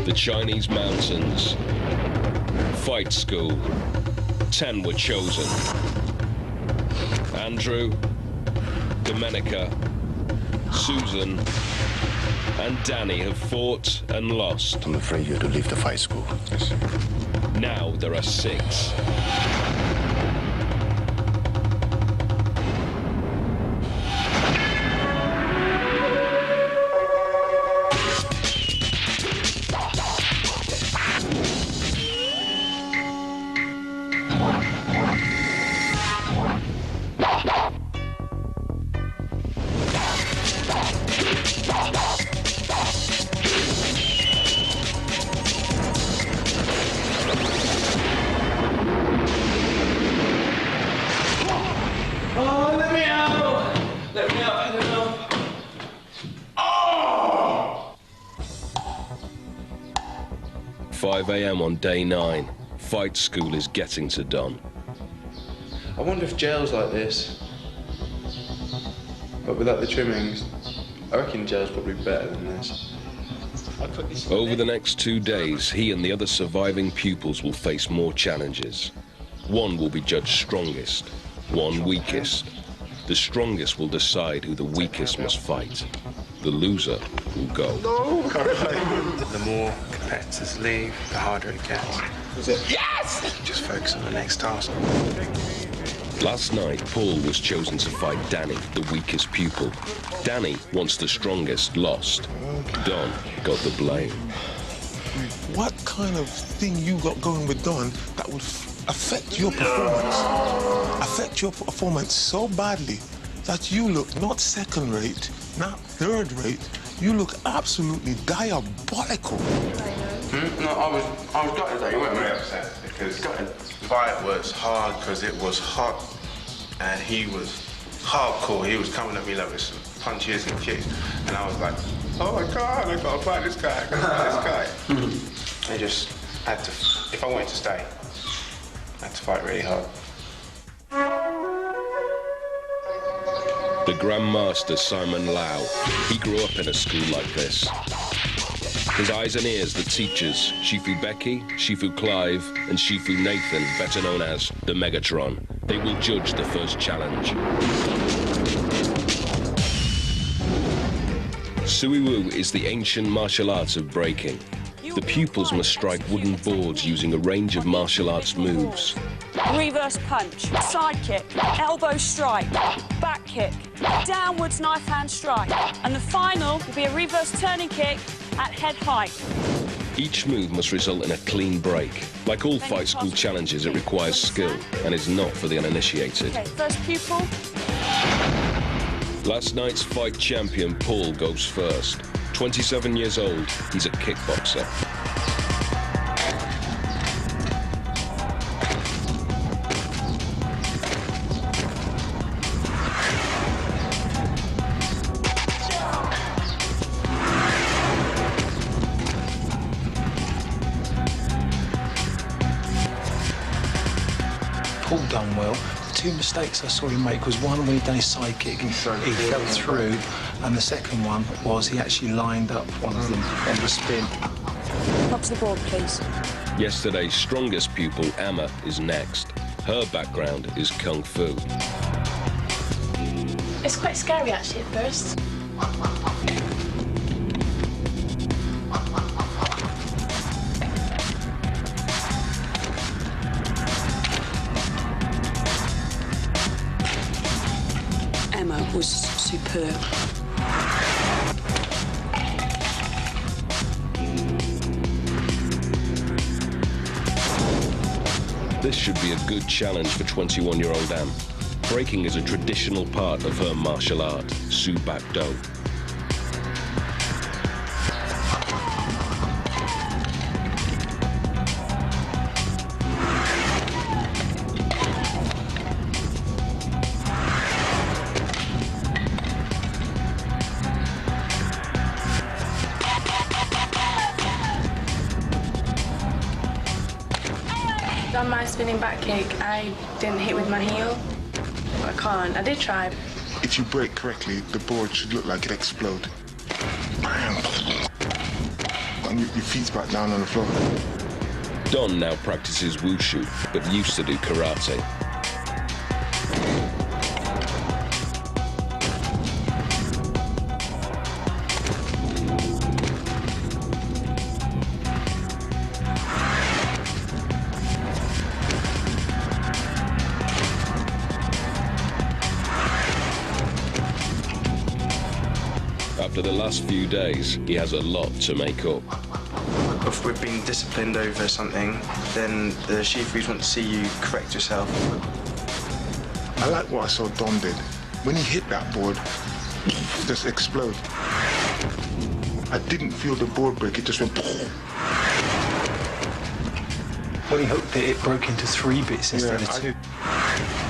the Chinese mountains. Fight school. 10 were chosen. Andrew, Domenica, Susan, and Danny have fought and lost. I'm afraid you had to leave the fight school. Yes. Now there are 6. 5 a.m. on day 9. Fight school is getting to Don. I wonder if jail's like this, but without the trimmings. I reckon jail's probably better than this. Over the next 2 days, he and the other surviving pupils will face more challenges. One will be judged strongest, one weakest. The strongest will decide who the weakest must fight. The loser will go. No! The more competitors leave, the harder it gets. Yes! Just focus on the next task. Last night, Paul was chosen to fight Danny, the weakest pupil. Danny, once the strongest, lost. Don got the blame. What kind of thing you got going with Don that would affect your performance? Affect your performance so badly that you look not second rate, not third rate, you look absolutely diabolical. No, I was gutted that you weren't very upset because the fight was hard because it was hot and he was hardcore. He was coming at me like with some punches and kicks and I was like, oh my God, I gotta fight this guy, I gotta fight this guy. I just had to, if I wanted to stay, I had to fight really hard. The Grandmaster Simon Lau, he grew up in a school like this. His eyes and ears, the teachers, Shifu Becky, Shifu Clive, and Shifu Nathan, better known as the Megatron. They will judge the first challenge. Suiwu is the ancient martial arts of breaking. The pupils must strike wooden boards using a range of martial arts moves. Reverse punch, side kick, elbow strike, back kick, downwards knife hand strike, and the final will be a reverse turning kick at head height. Each move must result in a clean break. Like all fight school challenges, it requires skill and is not for the uninitiated. Okay, first pupil. Last night's fight champion, Paul, goes first. 27 years old, he's a kickboxer. Paul done well. The 2 mistakes I saw him make was one when he done his side kick, he fell through, and the second one was he actually lined up one of them on the spin. Up to the board, please. Yesterday's strongest pupil, Emma, is next. Her background is Kung Fu. It's quite scary actually at first. Emma was superb. This should be a good challenge for 21-year-old Em. Breaking is a traditional part of her martial art, Su Bak Do. Done my spinning back kick. I didn't hit with my heel. I can't. I did try. If you break correctly, the board should look like it explode. Bam! and your feet's back down on the floor. Don now practices wushu, but used to do karate. After the last few days, he has a lot to make up. If we've been disciplined over something, then the Shifus want to see you correct yourself. I like what I saw Don did. When he hit that board, just explode. I didn't feel the board break, it just went. When he hooked it, it broke into 3 bits instead of 2.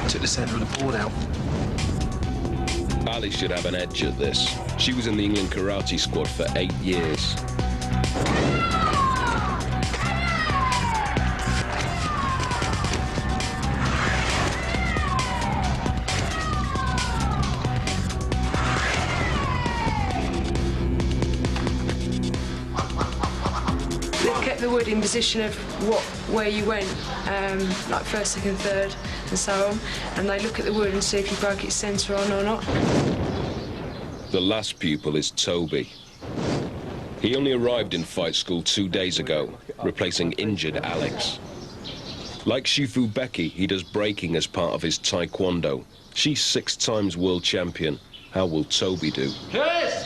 Took the centre of the board out. Ali should have an edge at this. She was in the England karate squad for 8 years. They've kept the wood in position of where you went, like first, second, third, and so on. And they look at the wood and see if you broke its centre on or not. The last pupil is Toby. He only arrived in fight school 2 days ago, replacing injured Alex. Like Shifu Becky, he does breaking as part of his taekwondo. She's 6 times world champion. How will Toby do? Yes!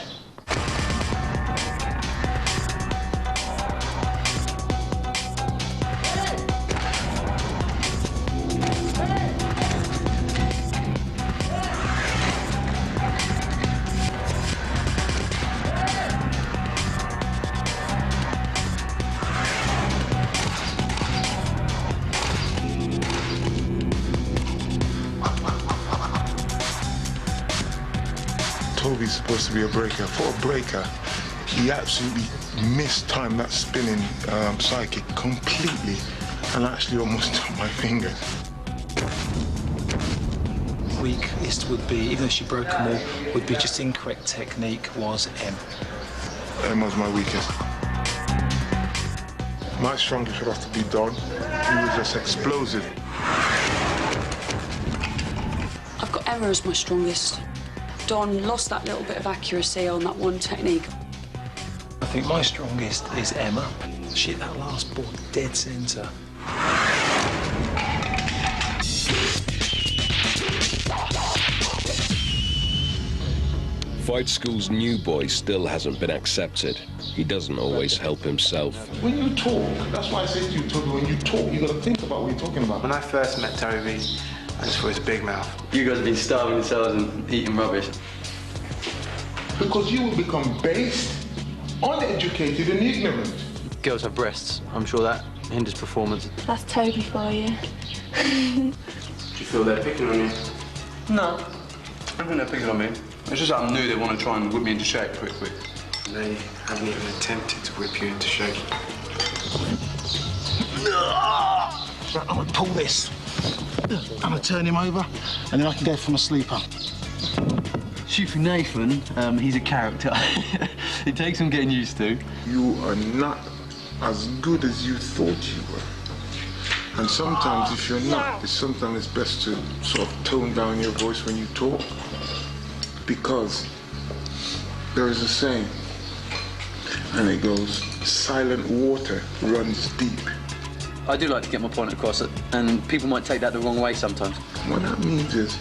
Toby's supposed to be a breaker. For a breaker, he absolutely mistimed that spinning side kick completely and actually almost took my fingers. Weakest would be, even though she broke them all, would be just incorrect technique was M. M was my weakest. My strongest would have to be Don. He was just explosive. I've got Emma as my strongest. Don lost that little bit of accuracy on that one technique. I think my strongest is Emma. She hit that last ball dead centre. Fight school's new boy still hasn't been accepted. He doesn't always help himself. When you talk, that's why I say to you, Toby, when you talk, you got to think about what you're talking about. When I first met Toby, I just thought he was a big mouth. You guys have been starving yourselves and eating rubbish. Because you will become based, uneducated and ignorant. Girls have breasts. I'm sure that hinders performance. That's Toby for you. Do you feel they're picking on you? No. I don't think they're picking on me. It's just that I knew they want to try and whip me into shape quickly. They haven't even attempted to whip you into shape. Right, I'm gonna pull this. I'm gonna turn him over, and then I can go from a sleeper. Shifu Nathan, he's a character. It takes some getting used to. You are not as good as you thought you were. And sometimes if you're not, sometimes it's best to sort of tone down your voice when you talk. Because there is a saying, and it goes, silent water runs deep. I do like to get my point across, and people might take that the wrong way sometimes. What that means is,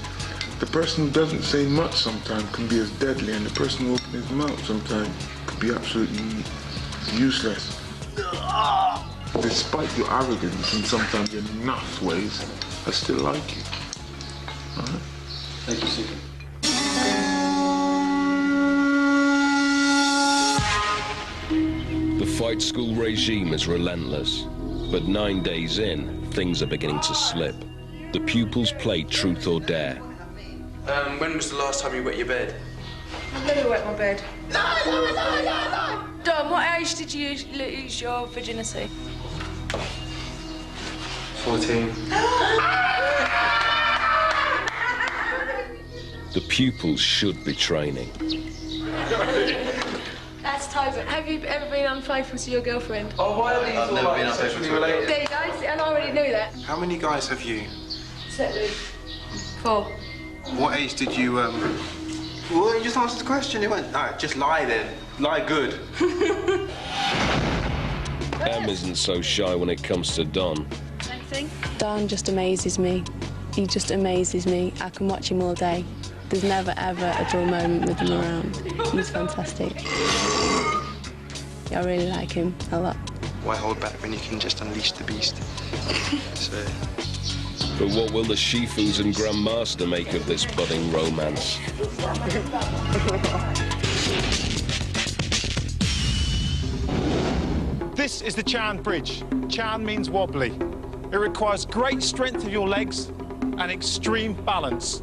the person who doesn't say much sometimes can be as deadly, and the person who opens his mouth sometimes could be absolutely useless. Despite your arrogance and sometimes your naff ways, I still like you. All right? Thank you, Shifu. The fight school regime is relentless, but 9 days in, things are beginning to slip. The pupils play truth or dare. When was the last time you wet your bed? I've never wet my bed. No. Dom, what age did you lose your virginity? 14. The pupils should be training. That's Toby, have you ever been unfaithful to your girlfriend? Oh, why are these all like sexually related? There you go, and I already knew that. How many guys have you? Certainly. 4. What age did you, Well, you just answered the question. It went, all right, just lie then. Lie good. Em isn't so shy when it comes to Don. Anything? Don just amazes me. He just amazes me. I can watch him all day. There's never, ever a dull moment with him around. He's fantastic. I really like him a lot. Why hold back when you can just unleash the beast? So... But what will the Shifus and Grandmaster make of this budding romance? This is the Chan Bridge. Chan means wobbly. It requires great strength of your legs and extreme balance.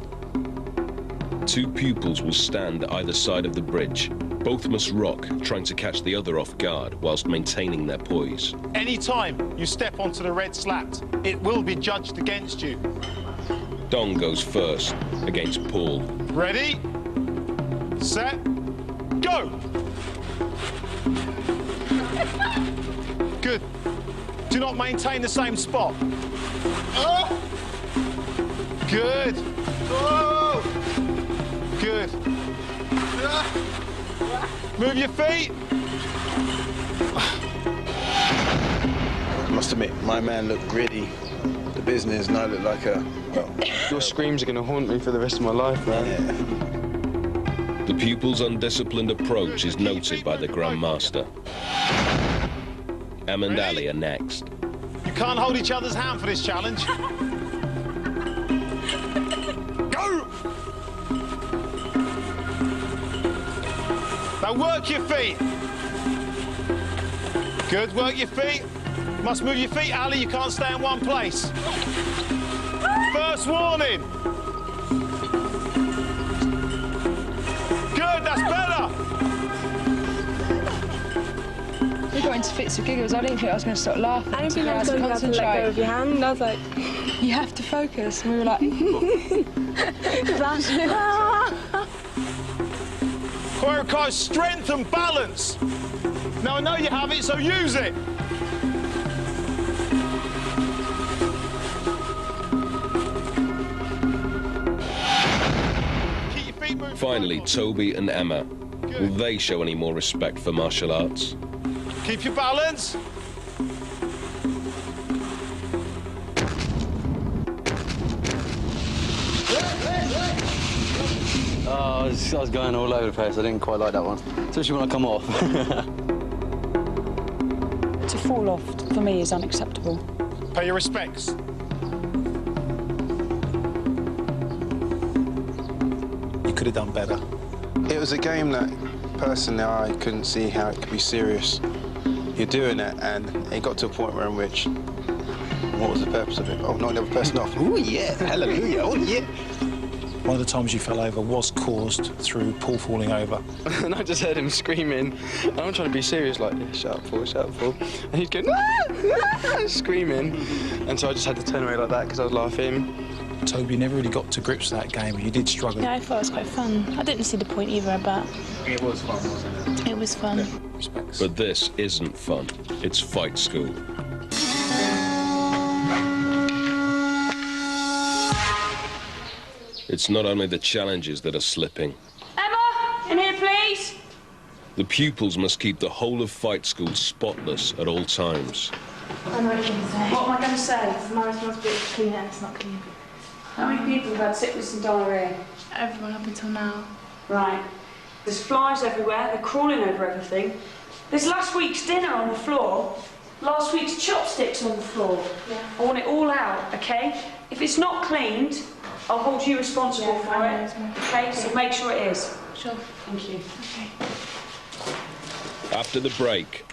2 pupils will stand either side of the bridge. Both must rock, trying to catch the other off guard whilst maintaining their poise. Any time you step onto the red slat, it will be judged against you. Don goes first, against Paul. Ready, set, go! Good. Do not maintain the same spot. Oh! Good. Oh! Good. Move your feet. I must admit, my man looked gritty. The business, and I look like a... Well, your screams are going to haunt me for the rest of my life, man. Yeah. The pupil's undisciplined approach is noted by the Grandmaster. Em and Ali are next. You can't hold each other's hand for this challenge. Go! Now work your feet. Good, work your feet. You must move your feet, Ali. You can't stay in one place. First warning. Good, that's better. We got into fits of giggles. I didn't think I was going to start laughing. I didn't think I was going to have to let go of your hand. I was like, you have to focus. And we were like, It requires strength and balance. Now I know you have it, so use it. Keep your feet moving. Finally, Toby and Emma. Will they show any more respect for martial arts? Keep your balance. Oh, I was going all over the place. I didn't quite like that one, especially when I come off. To fall off, for me, is unacceptable. Pay your respects. You could have done better. It was a game that, personally, I couldn't see how it could be serious. You're doing it, and it got to a point where in which, what was the purpose of it? Oh, knock the other person off. Oh, yeah, hallelujah, oh, yeah. One of the times you fell over was caused through Paul falling over. And I just heard him screaming. And I'm trying to be serious, like, shut up, Paul, shut up, Paul. And he's going, screaming. And so I just had to turn away like that because I was laughing. Toby never really got to grips with that game, but you did struggle. Yeah, I thought it was quite fun. I didn't see the point either, but... It was fun, wasn't it? It was fun. Respects. But this isn't fun. It's fight school. It's not only the challenges that are slipping. Emma, in here, please. The pupils must keep the whole of fight school spotless at all times. I know what you're going to say. What am I going to say? Mine smells a bit clean and it's not clean. How many people have had sickness and diarrhoea? Everyone up until now. Right. There's flies everywhere. They're crawling over everything. There's last week's dinner on the floor. Last week's chopsticks on the floor. Yeah. I want it all out, okay? If it's not cleaned, I'll hold you responsible for it. Okay, so make sure it is. Sure. Thank you. Okay. After the break,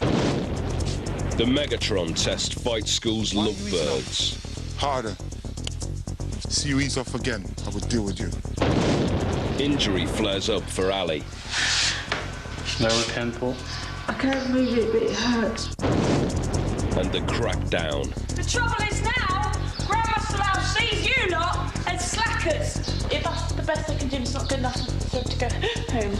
the Megatron test fight school's lovebirds. Harder. See you ease off again, I will deal with you. Injury flares up for Ali. Lower 10, Paul. I can't move it, but it hurts. And the crackdown. The trouble is now, Grandmaster Lau sees you lot as slackers. If that's the best I can do, it's not good enough for him to go home.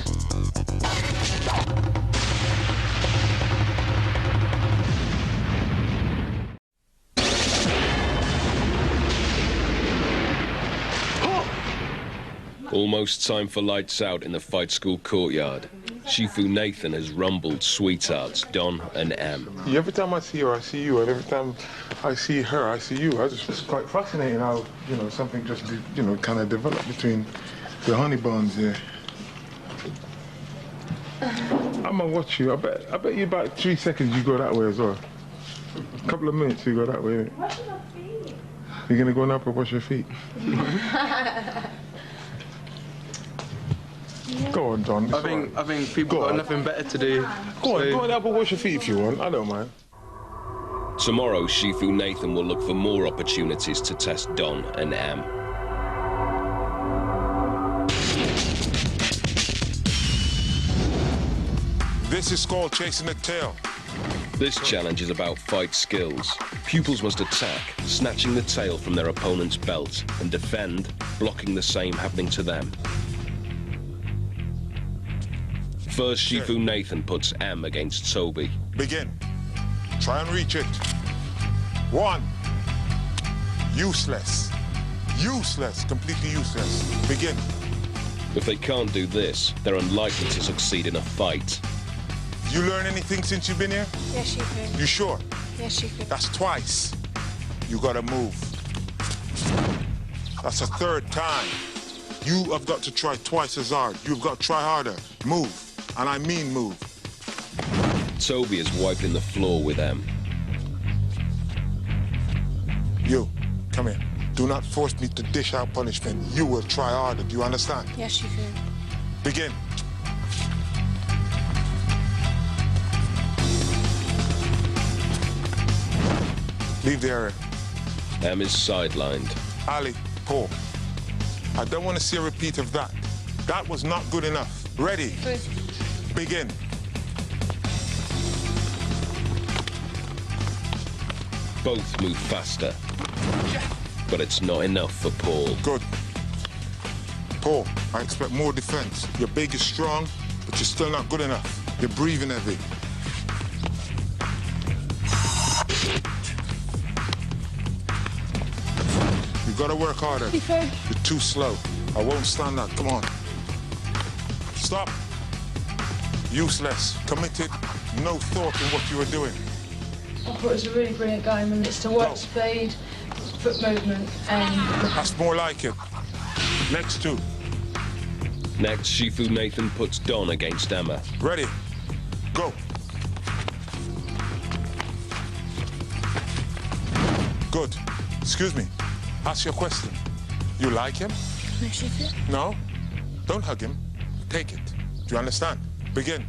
Almost time for lights out in the fight school courtyard. Shifu Nathan has rumbled sweethearts Don and Em. Every time I see her, I see you, and every time I see her, I see you. It's quite fascinating how, something just, kind of developed between the honey buns here. I'm gonna watch you. I bet you about 3 seconds you go that way as well. A couple of minutes you go that way. Washing my feet. You're gonna go now and wash your feet? Go on, Don. I think people got nothing better to do. Go on up and wash your feet if you want. I don't mind. Tomorrow, Shifu Nathan will look for more opportunities to test Don and Em. This is called chasing the tail. This challenge is about fight skills. Pupils must attack, snatching the tail from their opponent's belt, and defend, blocking the same happening to them. First, Shifu Nathan puts Em against Toby. Begin. Try and reach it. 1. Useless. Useless. Completely useless. Begin. If they can't do this, they're unlikely to succeed in a fight. You learn anything since you've been here? Yes, you could. You sure? Yes, you could. That's twice. You gotta move. That's a 3rd time. You have got to try twice as hard. You've got to try harder. Move. And I mean move. Toby is wiping the floor with Em. You, come here. Do not force me to dish out punishment. You will try harder. Do you understand? Yes, you could. Begin. Leave the area. Em is sidelined. Ali, Paul, I don't want to see a repeat of that. That was not good enough. Ready? Good. Begin. Both move faster, but it's not enough for Paul. Good. Paul, I expect more defense. You're big, you're strong, but you're still not good enough. You're breathing heavy. You've got to work harder. You're too slow. I won't stand that. Come on. Stop. Useless. Committed. No thought in what you were doing. I thought it was a really brilliant game, and it's to work speed, foot movement, and... That's more like it. Next 2. Next, Shifu Nathan puts Don against Emma. Ready? Go. Good. Excuse me. Ask your question. You like him? Can I shake it? No. Don't hug him. Take it. Do you understand? Begin.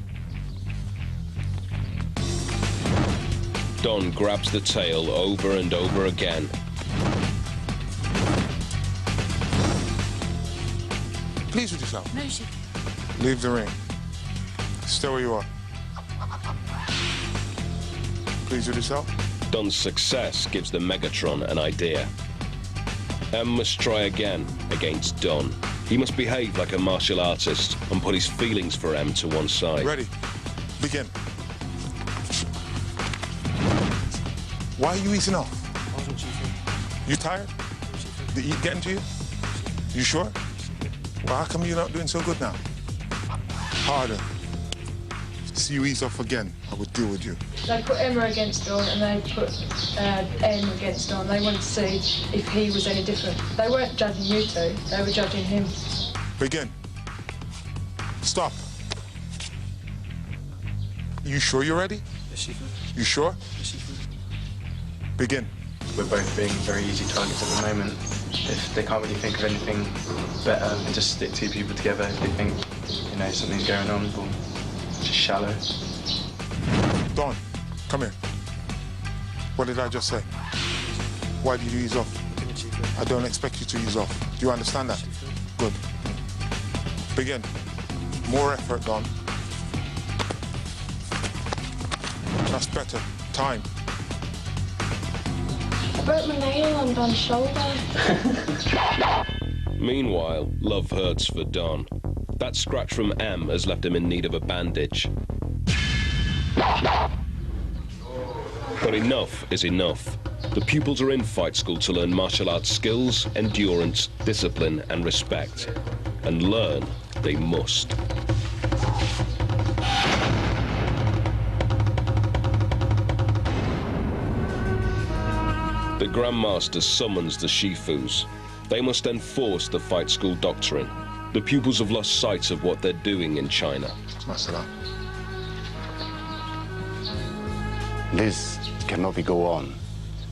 Don grabs the tail over and over again. Please with yourself. No, shake it. Leave the ring. Stay where you are. Please with yourself. Don's success gives the Megatron an idea. Em must try again against Don. He must behave like a martial artist and put his feelings for Em to one side. Ready. Begin. Why are you easing off? You tired? The heat getting to you? You sure? Well, how come you're not doing so good now? Harder. See you ease off again, I would deal with you. They put Emma against Don, and they put Em against Don. They wanted to see if he was any different. They weren't judging you two, they were judging him. Begin. Stop. You sure you're ready? Yes, she could. You sure? Yes, she could. Begin. We're both being very easy targets at the moment. If they can't really think of anything better than just stick 2 people together, if they think, something's going on, or just shallow. Don, come here. What did I just say? Why did you ease off? I don't expect you to ease off. Do you understand that? Good. Begin. More effort, Don. That's better. Time. I broke my nail on Don's shoulder. Meanwhile, love hurts for Don. That scratch from Em has left him in need of a bandage. But enough is enough. The pupils are in fight school to learn martial arts skills, endurance, discipline, and respect. and learn they must. The Grandmaster summons the Shifus. They must enforce the fight school doctrine. The pupils have lost sight of what they're doing in China. This cannot be go on.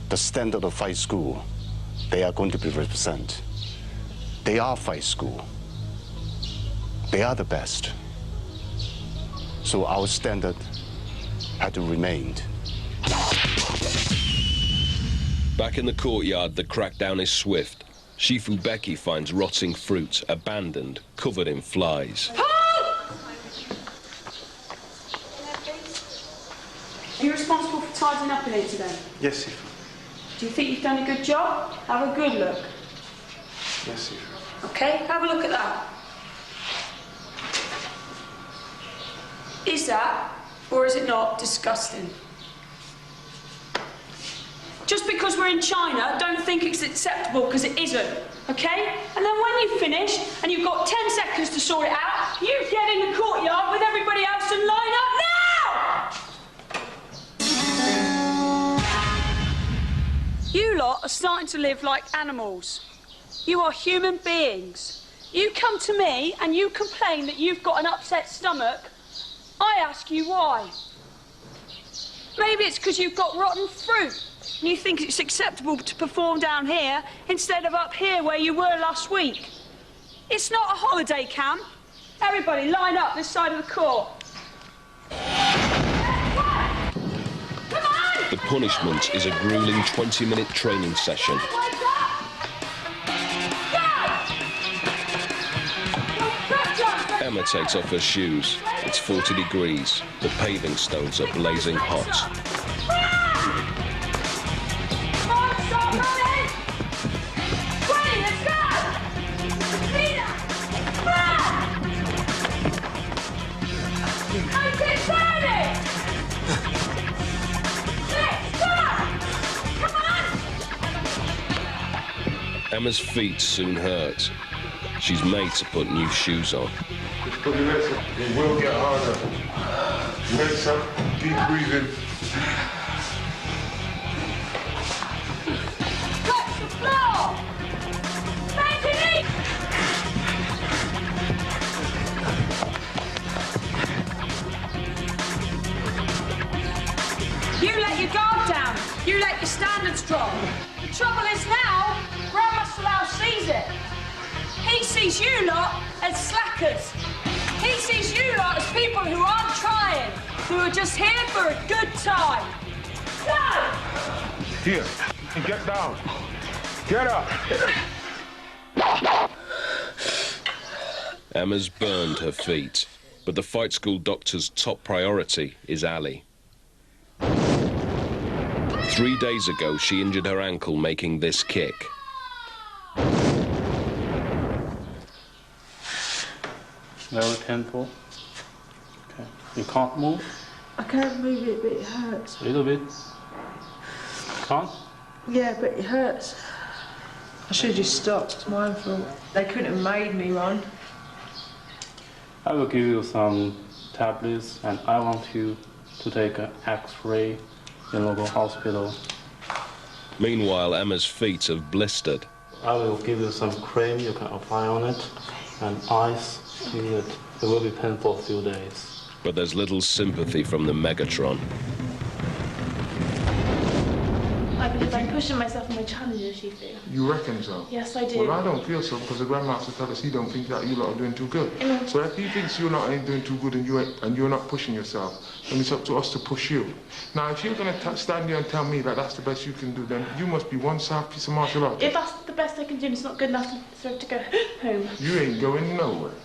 The standard of fight school, they are going to be represented. They are fight school. They are the best. So our standard had to remain. Back in the courtyard, the crackdown is swift. Shifu Becky finds rotting fruit, abandoned, covered in flies. Are you responsible for tidying up in here today? Yes, Shifu. Do you think you've done a good job? Have a good look. Yes, Shifu. Okay, have a look at that. Is that, or is it not, disgusting? Just because we're in China, don't think it's acceptable, because it isn't, okay? And then when you finish, and you've got 10 seconds to sort it out, you get in the courtyard with everybody else and line up now! You lot are starting to live like animals. You are human beings. You come to me and you complain that you've got an upset stomach. I ask you why. Maybe it's because you've got rotten fruit and you think it's acceptable to perform down here instead of up here where you were last week. It's not a holiday camp. Everybody line up this side of the court. The punishment is a grueling 20-minute training session. Emma takes off her shoes. It's 40 degrees. The paving stones are blazing hot. Emma's feet soon hurt. She's made to put new shoes on. Just put your legs up. It will get harder. Legs up, deep breathing. Touch the floor! Bend your knee! You let your guard down. You let your standards drop. The trouble is now, Grandmaster Lau sees it. He sees you lot as slackers. He sees you lot as people who aren't trying, who are just here for a good time. Go! Here, get down. Get up. Emma's burned her feet, but the fight school doctor's top priority is Ali. 3 days ago, she injured her ankle making this kick. Very painful. Okay. You can't move? I can't move it, but it hurts. A little bit. Can't? Yeah, but it hurts. I should have just stopped. It's my fault. They couldn't have made me run. I will give you some tablets and I want you to take an X-ray in local hospital. Meanwhile, Emma's feet have blistered. I will give you some cream you can apply on it and ice in it. It will be painful for a few days. But there's little sympathy from the Megatron. I believe I'm pushing myself in my challenges, Shifu. You reckon so? Yes, I do. Well, I don't feel so because the Grandmaster tells us he don't think that you lot are doing too good. So if he thinks you're not doing too good and you're not pushing yourself, then it's up to us to push you. Now, if you're going to stand there and tell me that that's the best you can do, then you must be one soft piece of martial art. If that's the best I can do and it's not good enough to go home. You ain't going nowhere.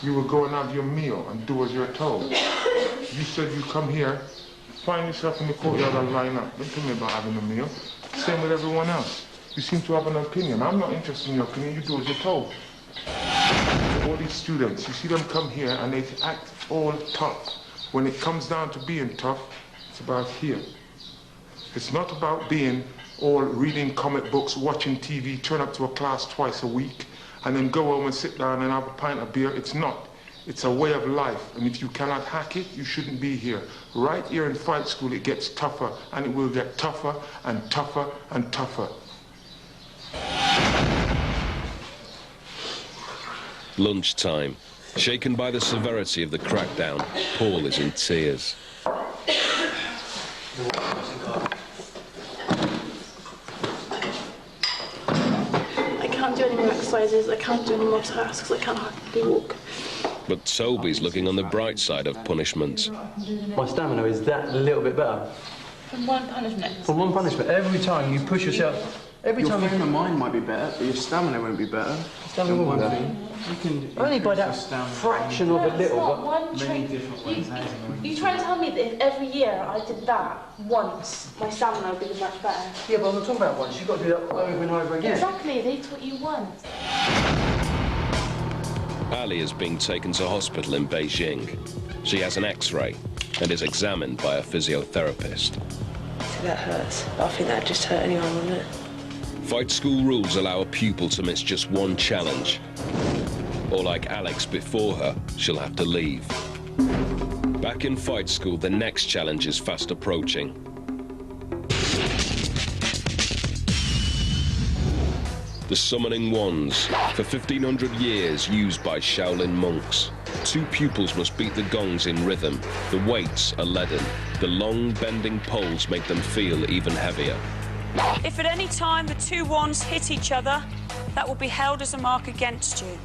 You will go and have your meal and do as you're told. You said you come here, find yourself in the courtyard and line up. Don't tell me about having a meal. Same with everyone else. You seem to have an opinion. I'm not interested in your opinion. You do as you're told. All these students, you see them come here and they act all tough. When it comes down to being tough, it's about here. It's not about being all reading comic books, watching TV, turn up to a class twice a week, and then go home and sit down and have a pint of beer. It's not. It's a way of life, and if you cannot hack it, you shouldn't be here. Right here in fight school, it gets tougher, and it will get tougher and tougher and tougher. Lunchtime. Shaken by the severity of the crackdown, Paul is in tears. I can't do any more exercises, I can't do any more tasks, I can't hardly walk. But Toby's looking on the bright side of punishment. My stamina is that little bit better. From one punishment? From one punishment. Every time you push yourself... Every time your frame of mind might be better, but your stamina won't be better. Stamina won't be better. Only by that fraction of a little, but many different ways. You trying to tell me that if every year I did that once, my stamina would be much better? Yeah, but I'm not talking about once. You've got to do that over and over again. Exactly, they taught you once. Ali is being taken to hospital in Beijing. She has an X-ray and is examined by a physiotherapist. That hurts. I think that just hurt anyone, wouldn't it? Fight school rules allow a pupil to miss just one challenge. Or like Alex before her, she'll have to leave. Back in fight school, the next challenge is fast approaching. The summoning wands, for 1,500 years used by Shaolin monks. Two pupils must beat the gongs in rhythm. The weights are leaden. The long, bending poles make them feel even heavier. If at any time the two wands hit each other, that will be held as a mark against you.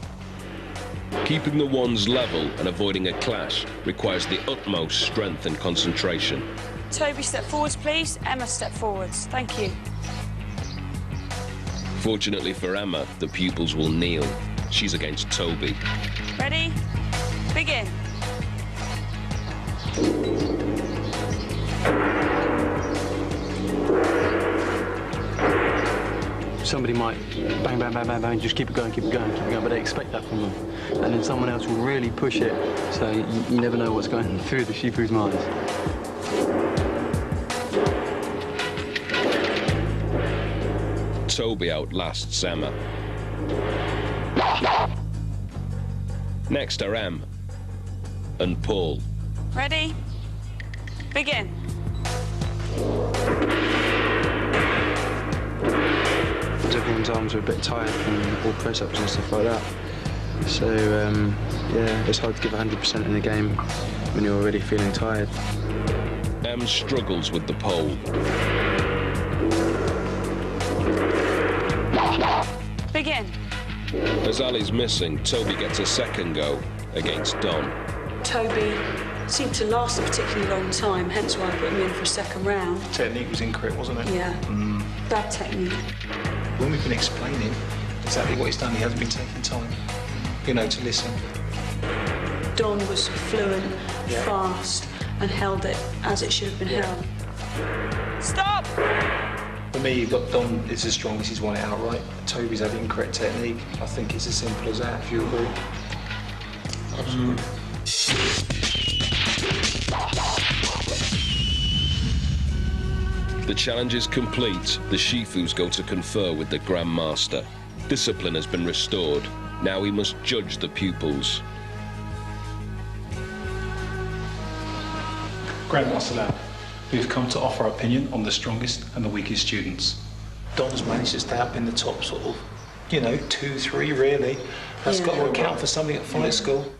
Keeping the wands level and avoiding a clash requires the utmost strength and concentration. Toby, step forwards, please. Emma, step forwards. Thank you. Fortunately for Emma, the pupils will kneel. She's against Toby. Ready? Begin. somebody might bang, bang, bang, bang, bang, just keep it going, keep it going, keep it going, but they expect that from them. And then someone else will really push it, so you never know what's going through the Shifu's minds. Toby outlasts Emma. Next are Em and Paul. Ready? Begin. Everyone's arms are a bit tired from all press-ups and stuff like that. So, yeah, it's hard to give 100% in the game when you're already feeling tired. Em struggles with the pole. Begin. As Ali's missing, Toby gets a second go against Don. Toby seemed to last a particularly long time, hence why I put him in for a second round. Technique was incorrect, wasn't it? Yeah. Bad technique. When we've been explaining exactly what he's done, he hasn't been taking time, you know, to listen. Don was fluent, fast, and held it as it should have been held. Stop! For me, you've got Don is the strongest, he's won it outright. Toby's had incorrect technique. I think it's as simple as that, if you agree. Absolutely. The challenge is complete. The Shifus go to confer with the Grand Master. Discipline has been restored. Now he must judge the pupils. Grandmaster Lab, we've come to offer our opinion on the strongest and the weakest students. Don's managed to stay up in the top sort of, you know, 2, 3 really. That's got to account for something at fight school.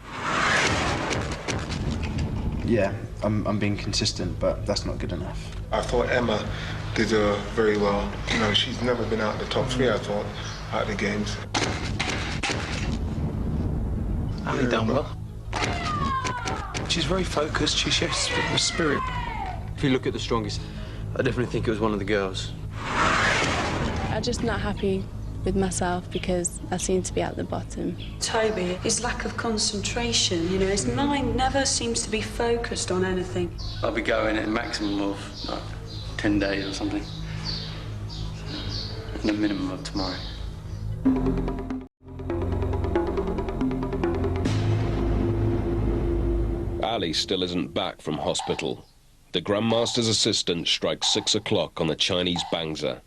Yeah, I'm being consistent, but that's not good enough. I thought Emma did very well. You know, she's never been out of the top 3, I thought, out of the games. Ali done well. She's very focused, she shows spirit. If you look at the strongest, I definitely think it was one of the girls. I'm just not happy with myself because I seem to be at the bottom. Toby, his lack of concentration, you know, his mind never seems to be focused on anything. I'll be going at a maximum of like 10 days or something. And a minimum of tomorrow. Ali still isn't back from hospital. The Grandmaster's assistant strikes 6 o'clock on the Chinese Bangsa.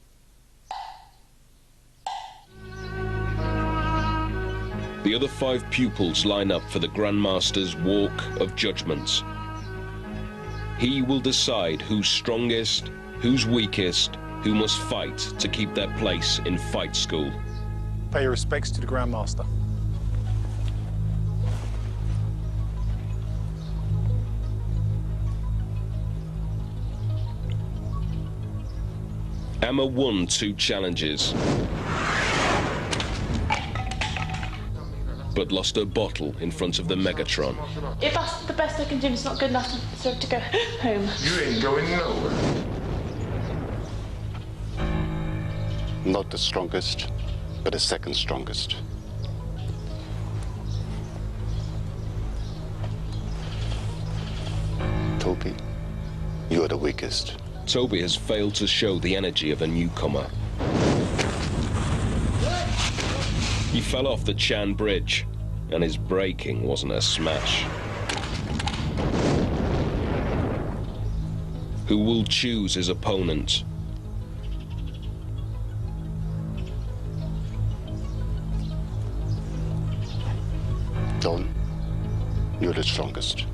The other 5 pupils line up for the Grandmaster's Walk of Judgment. He will decide who's strongest, who's weakest, who must fight to keep their place in fight school. Pay your respects to the Grandmaster. Emma won 2 challenges, but lost her bottle in front of the Megatron. If that's the best I can do, it's not good enough to go home. You ain't going nowhere. Not the strongest, but the second strongest. Toby, you're the weakest. Toby has failed to show the energy of a newcomer. He fell off the Chan Bridge, and his braking wasn't a smash. Who will choose his opponent? Don, you're the strongest.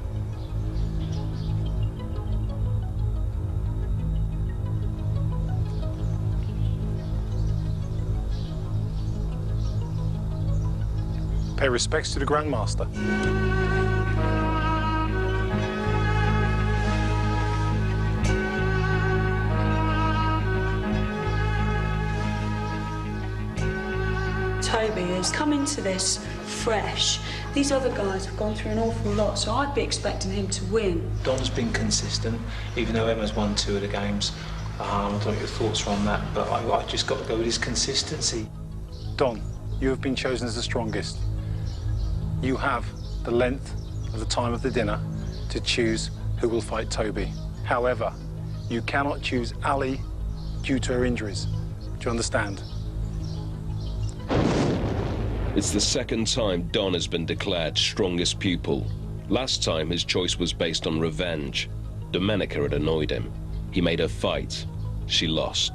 Pay respects to the Grandmaster. Toby has come into this fresh. These other guys have gone through an awful lot, so I'd be expecting him to win. Don's been consistent, even though Emma's won 2 of the games. I don't know what your thoughts are on that, but I just got to go with his consistency. Don, you have been chosen as the strongest. You have the length of the time of the dinner to choose who will fight Toby. However, you cannot choose Ali due to her injuries. Do you understand? It's the second time Don has been declared strongest pupil. Last time his choice was based on revenge. Domenica had annoyed him. He made her fight. She lost.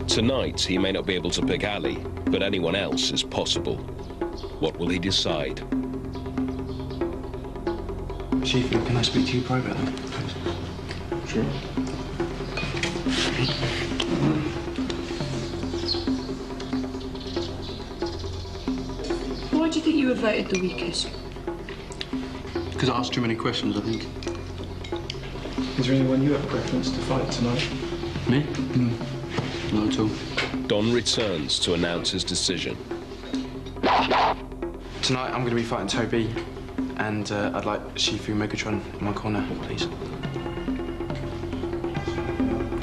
Tonight, he may not be able to pick Ali, but anyone else is possible. What will he decide? Chief, can I speak to you privately, please? Sure. Why do you think you were voted the weakest? Because I asked too many questions, I think. Is there anyone you have a preference to fight tonight? Me? Not at all. Don returns to announce his decision. Tonight I'm going to be fighting Toby, and I'd like Shifu Megatron in my corner, please.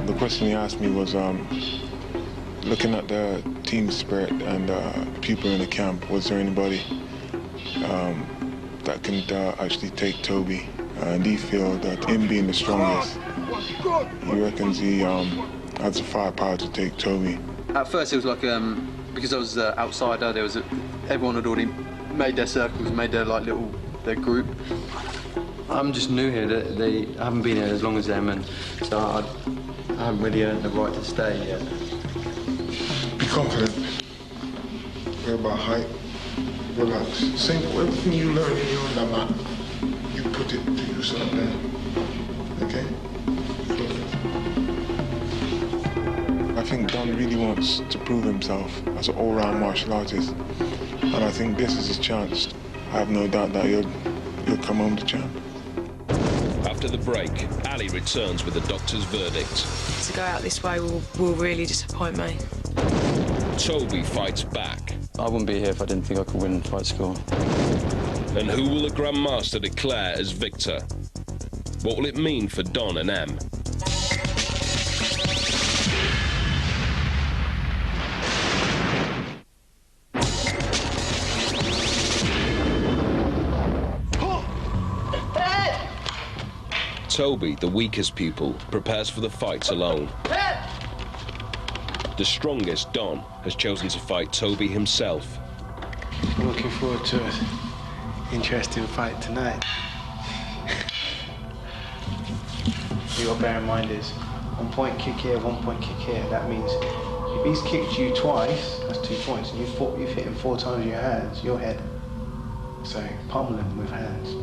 The question he asked me was, looking at the team spirit and people in the camp, was there anybody that can actually take Toby? And he feel that him being the strongest, he reckons he has the firepower to take Toby. At first it was like, because I was the outsider, there was everyone had already made their circles, made their their group. I'm just new here. I haven't been here as long as them, and so I haven't really earned the right to stay yet. Be confident. Worry about height. Relax. Simple. Everything you learn in your own map, you put it to use out there. Okay? I think Don really wants to prove himself as an all-round martial artist. And I think this is his chance. I have no doubt that he'll come home the champ. After the break, Ali returns with the doctor's verdict. To go out this way will really disappoint me. Toby fights back. I wouldn't be here if I didn't think I could win fight school. And who will the Grandmaster declare as victor? What will it mean for Don and Em? Toby, the weakest pupil, prepares for the fight alone. The strongest, Don, has chosen to fight Toby himself. I'm looking forward to an interesting fight tonight. What you got to bear in mind is 1 point kick here, 1 point kick here. That means If he's kicked you twice, that's 2 points, and you've hit him 4 times with your hands, your head. So pummel him with hands.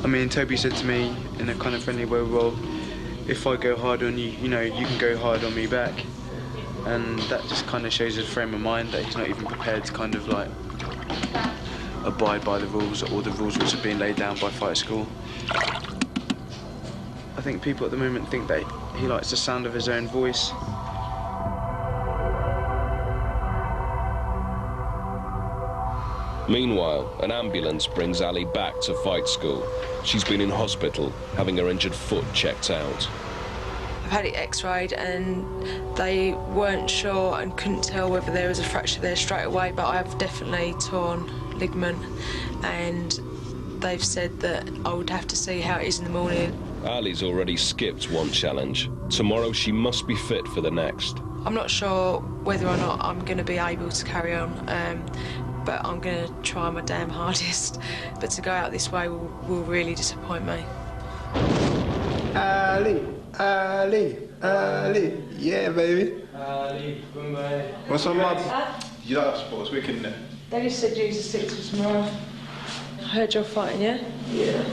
I mean, Toby said to me in a kind of friendly way, well, if I go hard on you, you know, you can go hard on me back. And that just kind of shows his frame of mind that he's not even prepared to kind of like abide by the rules or the rules which are being laid down by fight school. I think people at the moment think that he likes the sound of his own voice. Meanwhile, an ambulance brings Ali back to fight school. She's been in hospital, having her injured foot checked out. I've had it x-rayed and they weren't sure and couldn't tell whether there was a fracture there straight away, but I've definitely torn ligament, and they've said that I would have to see how it is in the morning. Ali's already skipped one challenge. Tomorrow she must be fit for the next. I'm not sure whether or not I'm going to be able to carry on, but I'm going to try my damn hardest. But to go out this way will really disappoint me. Ali, Ali, Ali, yeah, baby. Ali, what's up, mum? You like sports, wicked, innit? Daddy said you used to stick to tomorrow. I heard you're fighting, yeah? Yeah.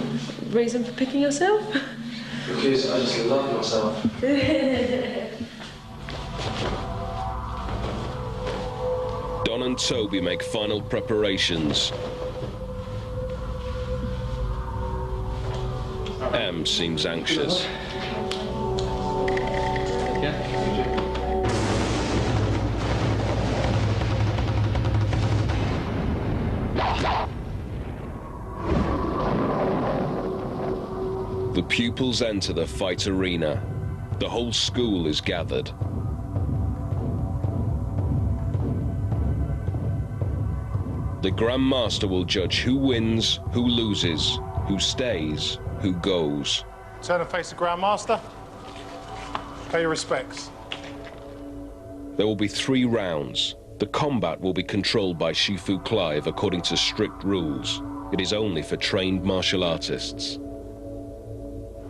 Reason for picking yourself? Because I just love myself. Don and Toby make final preparations. Em seems anxious. The pupils enter the fight arena. The whole school is gathered. The Grand Master will judge who wins, who loses, who stays, who goes. Turn and face the Grand Master. Pay your respects. There will be 3 rounds. The combat will be controlled by Shifu Clive according to strict rules. It is only for trained martial artists.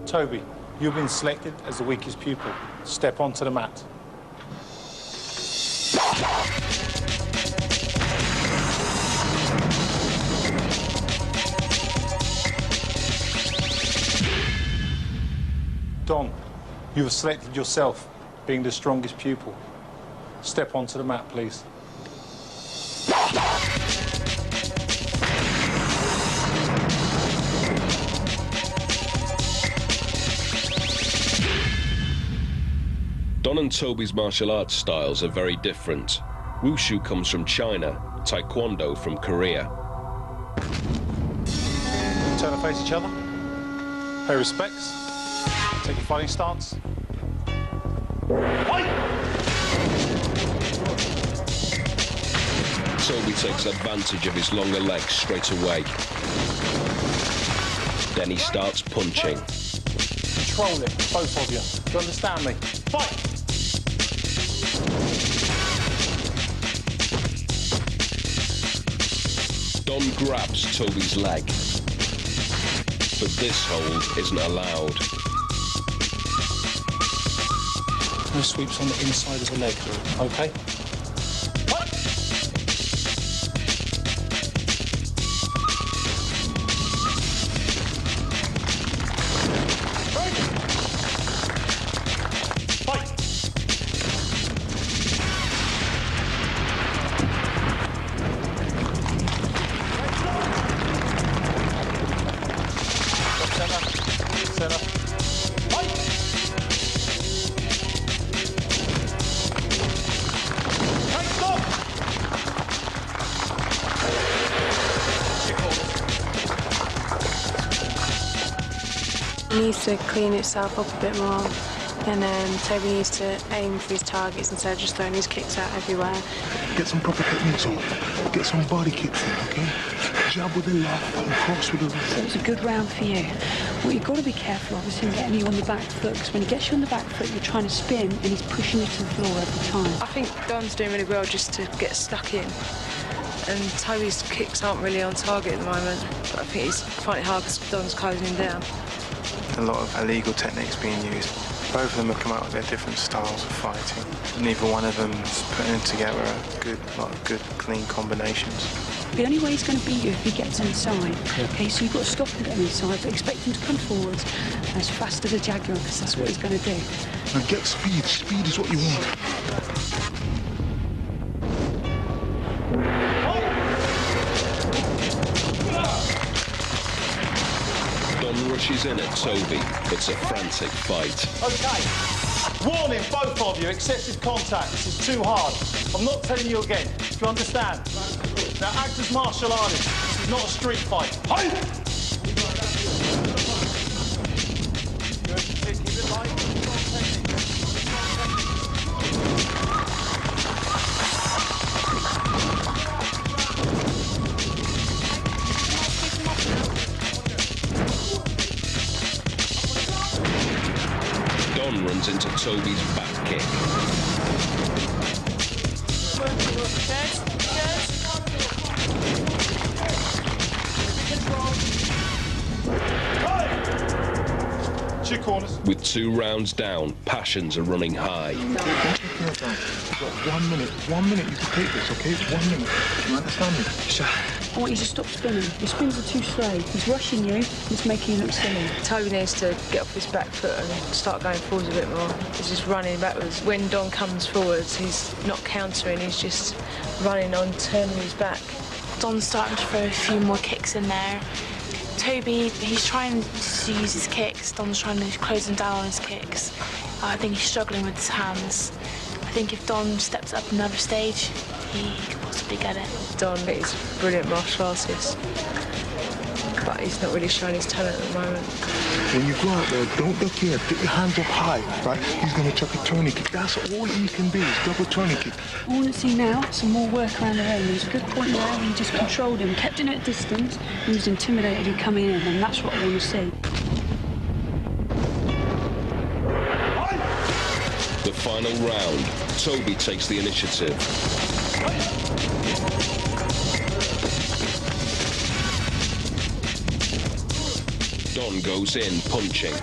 Toby, you've been selected as the weakest pupil. Step onto the mat. Don, you have selected yourself, being the strongest pupil. Step onto the mat, please. Don and Toby's martial arts styles are very different. Wushu comes from China, Taekwondo from Korea. Turn and face each other. Pay respects. Take your fighting stance. Fight! Toby takes advantage of his longer legs straight away. Then he starts punching. Control it, both of you. Do you understand me? Fight! Don grabs Toby's leg. But this hold isn't allowed. No sweeps on the inside of the leg, okay? It needs to clean itself up a bit more, and Toby needs to aim for his targets instead of just throwing his kicks out everywhere. Get some proper techniques on. Get some body kicks in, okay? Jab with the left and cross with the right. So it was a good round for you. What you've got to be careful of is him getting you on the back foot, because when he gets you on the back foot, you're trying to spin and he's pushing you to the floor every time. I think Don's doing really well just to get stuck in. And Toby's kicks aren't really on target at the moment, but I think he's finding it hard because Don's closing him down. a lot of illegal techniques being used. Both of them have come out with their different styles of fighting. Neither one of them is putting together a lot of good, clean combinations. The only way he's going to beat you if he gets inside. Okay, so you've got to stop him getting inside, but expect him to come forwards as fast as a jaguar, because that's what he's going to do. Now get speed. Speed is what you want. Don rushes in at Toby. It's a frantic fight. OK. Warning, both of you. Excessive contact. This is too hard. I'm not telling you again. Do you understand? Now, act as martial artists. This is not a street fight. Hey! Good. Keep it light. Don runs into Toby's back kick. Corners. With 2 rounds down, passions are running high. You've got 1 minute. 1 minute, you can take this, OK? 1 minute. You understand me? Sure. I want you to stop spinning. Your spins are too slow. He's rushing you. He's making you look silly. Toby needs to get off his back foot and start going forwards a bit more. He's just running backwards. When Don comes forwards, he's not countering. He's just running on, turning his back. Don's starting to throw a few more kicks in there. Toby, he's trying to use his kicks. Don's trying to close him down on his kicks. I think he's struggling with his hands. I think if Don steps up another stage, he could possibly get it. Don is a brilliant martial artist, but he's not really showing his talent at the moment. When you go out there, don't look here. Get your hands up high, right? He's going to chuck a turning kick. That's all he can do is double turning kick. I want to see now some more work around the ring. There's a good point there where he just controlled him, kept him at a distance, and was intimidated coming in, and that's what I want to see. The final round, Toby takes the initiative. Don goes in, punching.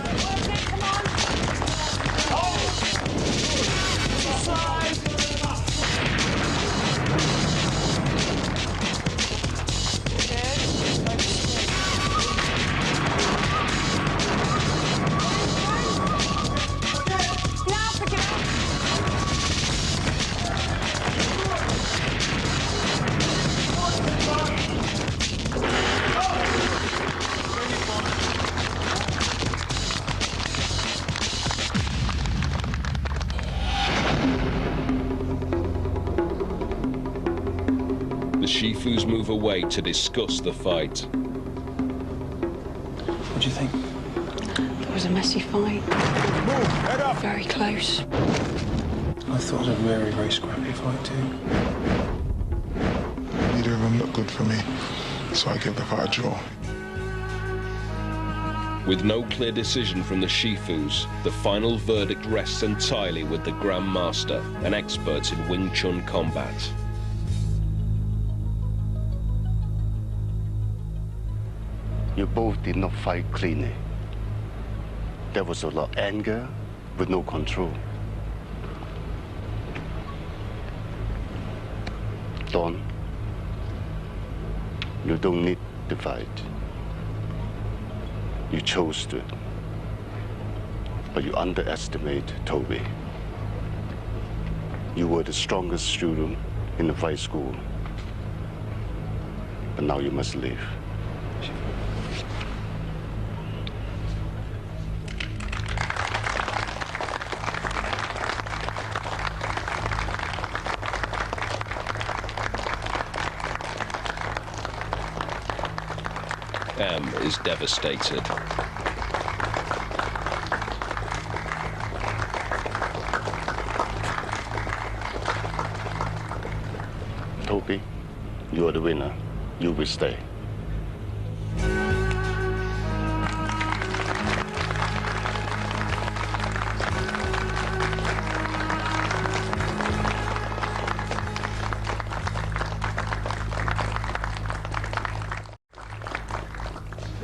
Shifus move away to discuss the fight. What do you think? It was a messy fight. Head up. Very close. I thought it was a very, very scrappy fight too. Neither of them look good for me, so I give the fight a draw. With no clear decision from the Shifus, the final verdict rests entirely with the Grand Master and experts in Wing Chun combat. You both did not fight cleanly. There was a lot of anger with no control. Don, you don't need to fight. You chose to. But you underestimate Toby. You were the strongest student in the fight school. But now you must leave. M is devastated. Toby, you are the winner. You will stay.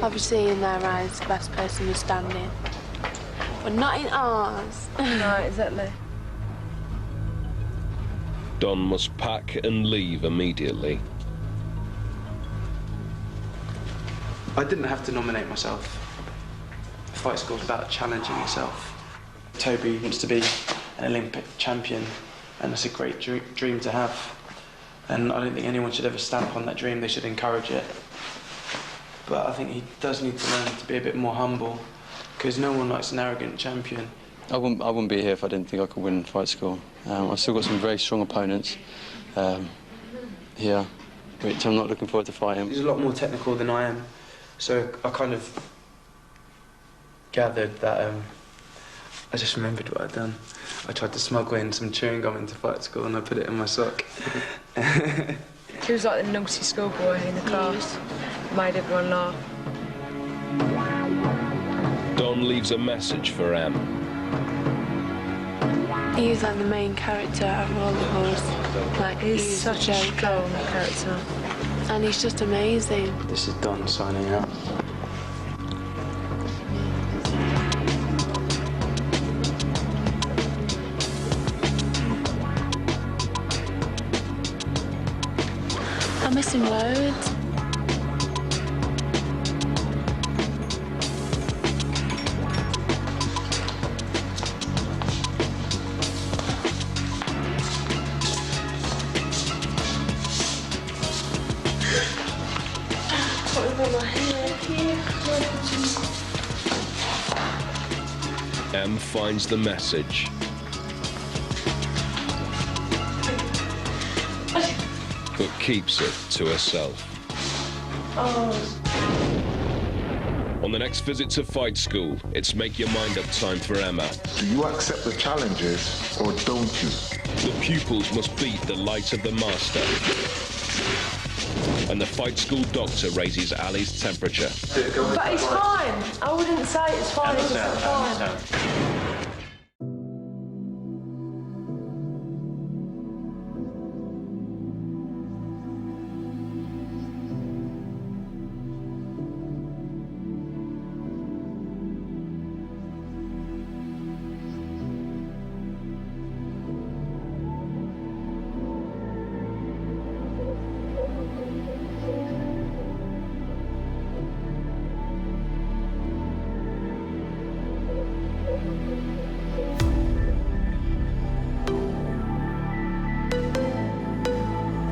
Obviously, in their eyes, the best person is standing. But not in ours. No, exactly. Don must pack and leave immediately. I didn't have to nominate myself. Fight School's about challenging yourself. Toby wants to be an Olympic champion, and that's a great dream to have. And I don't think anyone should ever stamp on that dream. They should encourage it. But I think he does need to learn to be a bit more humble, because no one likes an arrogant champion. I wouldn't be here if I didn't think I could win Fight School. I've still got some very strong opponents here, which I'm not looking forward to fighting. He's a lot more technical than I am, so I kind of gathered that. I just remembered what I'd done. I tried to smuggle in some chewing gum into Fight School and I put it in my sock. He was like the naughty schoolboy in the class. Made everyone laugh. Don leaves a message for Em. He's like the main character out of all of us. Like, He's such a strong character. And he's just amazing. This is Don signing out. I miss him loads. Em finds the message. But keeps it to herself. On the next visit to Fight School, it's make your mind up time for Emma. Do you accept the challenges or don't you? The pupils must beat the light of the master. And the Fight School doctor raises Ali's temperature. But it's fine. I wouldn't say it's fine. It's fine.